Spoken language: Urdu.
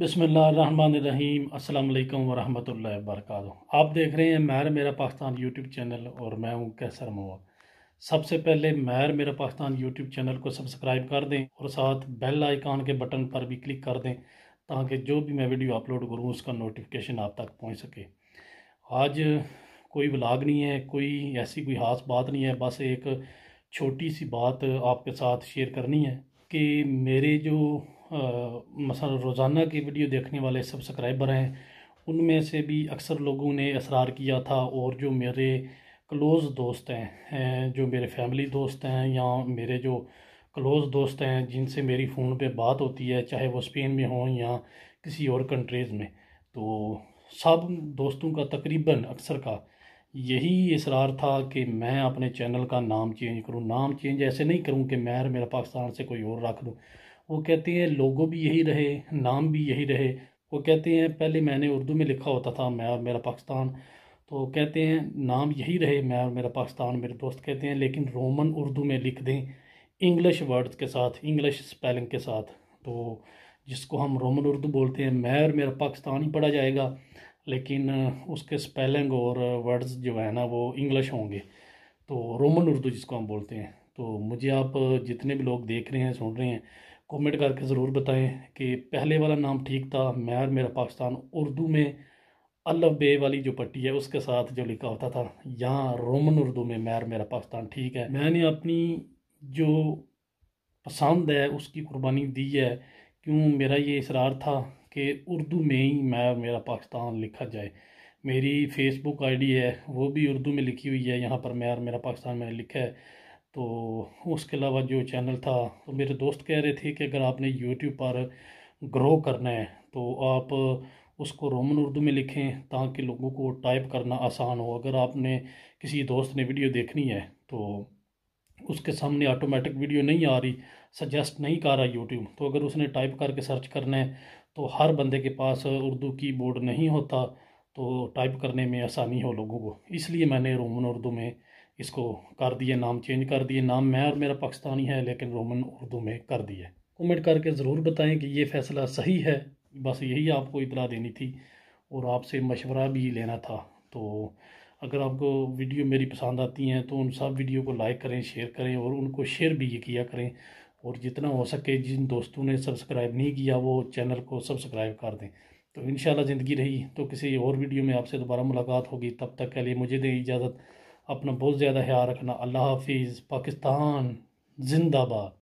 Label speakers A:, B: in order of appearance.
A: بسم اللہ الرحمن الرحیم۔ السلام علیکم ورحمۃ اللہ وبرکاتہ۔ آپ دیکھ رہے ہیں ماہر میرا پاکستان یوٹیوب چینل اور میں ہوں کیسر موا۔ سب سے پہلے ماہر میرا پاکستان یوٹیوب چینل کو سبسکرائب کر دیں اور ساتھ بیل آئیکن کے بٹن پر بھی کلک کر دیں تاکہ جو بھی میں ویڈیو اپلوڈ کروں اس کا نوٹیفیکیشن آپ تک پہنچ سکے۔ آج کوئی ولاگ نہیں ہے، ایسی کوئی خاص بات نہیں ہے، بس ایک چھوٹی سی بات آپ کے ساتھ شیئر کرنی ہے کہ میرے جو مثلا روزانہ کی ویڈیو دیکھنے والے سبسکرائبر ہیں ان میں سے بھی اکثر لوگوں نے اصرار کیا تھا، اور جو میرے کلوز دوست ہیں، جو میرے فیملی دوست ہیں یا میرے جو کلوز دوست ہیں جن سے میری فون پہ بات ہوتی ہے، چاہے وہ اسپین میں ہوں یا کسی اور کنٹریز میں، تو سب دوستوں کا تقریباً اکثر کا یہی اصرار تھا کہ میں اپنے چینل کا نام چینج کروں۔ نام چینج ایسے نہیں کروں کہ ماہر میرا پاکستان سے کوئی اور رکھ دوں۔ وہ کہتے ہیں لوگو بھی یہی رہے، نام بھی یہی رہے۔ وہ کہتے ہیں پہلے میں نے اردو میں لکھا ہوتا تھا ماہر میرا پاکستان، تو کہتے ہیں نام یہی رہے ماہر میرا پاکستان۔ میرے دوست کہتے ہیں لیکن رومن اردو میں لکھ دیں، انگلش ورڈز کے ساتھ، انگلش سپیلنگ کے ساتھ، تو جس کو ہم رومن اردو بولتے ہیں۔ ماہر میرا پاکستان ہی پڑھا جائے گا لیکن اس کے سپیلنگ اور ورڈز جو ہے نا وہ انگلش ہوں گے، تو رومن اردو جس کو ہم بولتے ہیں۔ تو مجھے آپ جتنے بھی لوگ دیکھ رہے ہیں، سن رہے ہیں، کومنٹ کر کے ضرور بتائیں کہ پہلے والا نام ٹھیک تھا ماہر میرا پاکستان اردو میں الف بے والی جو پٹی ہے اس کے ساتھ جو لکھا ہوتا تھا، یہاں رومن اردو میں ماہر میرا پاکستان ٹھیک ہے۔ میں نے اپنی جو پسند ہے اس کی قربانی دی ہے، کیوں میرا یہ اصرار تھا کہ اردو میں ہی ماہر میرا پاکستان لکھا جائے۔ میری فیس بک آئی ڈی ہے وہ بھی اردو میں لکھی ہوئی ہے، یہاں پر ماہر میرا پاکستان میں نے لکھا ہے۔ تو اس کے علاوہ جو چینل تھا، تو میرے دوست کہہ رہے تھے کہ اگر آپ نے یوٹیوب پر گرو کرنا ہے تو آپ اس کو رومن اردو میں لکھیں تاکہ لوگوں کو ٹائپ کرنا آسان ہو۔ اگر آپ نے کسی دوست نے ویڈیو دیکھنی ہے تو اس کے سامنے آٹومیٹک ویڈیو نہیں آ رہی، سجیسٹ نہیں کر رہا یوٹیوب، تو اگر اس نے ٹائپ کر کے سرچ کرنا ہے تو ہر بندے کے پاس اردو کی بورڈ نہیں ہوتا، تو ٹائپ کرنے میں آسانی ہو لوگوں کو، اس لیے میں نے رومن اردو میں اس کو کر دیے، نام چینج کر دیے۔ نام ماہر میرا پاکستانی ہے لیکن رومن اردو میں کر دیا ہے۔ کومنٹ کر کے ضرور بتائیں کہ یہ فیصلہ صحیح ہے، بس یہی آپ کو اطلاع دینی تھی اور آپ سے مشورہ بھی لینا تھا۔ تو اگر آپ کو ویڈیو میری پسند آتی ہیں تو ان سب ویڈیو کو لائک کریں، شیئر کریں، اور ان کو شیئر بھی یہ کیا کریں، اور جتنا ہو سکے جن دوستوں نے سبسکرائب نہیں کیا وہ چینل کو سبسکرائب کر دیں۔ تو انشاءاللہ زندگی رہی تو کسی اور ویڈیو میں آپ سے دوبارہ ملاقات ہوگی، تب تک کے لیے مجھے دیں اجازت۔ اپنا بہت زیادہ خیال رکھنا۔ اللہ حافظ۔ پاکستان زندہ باد۔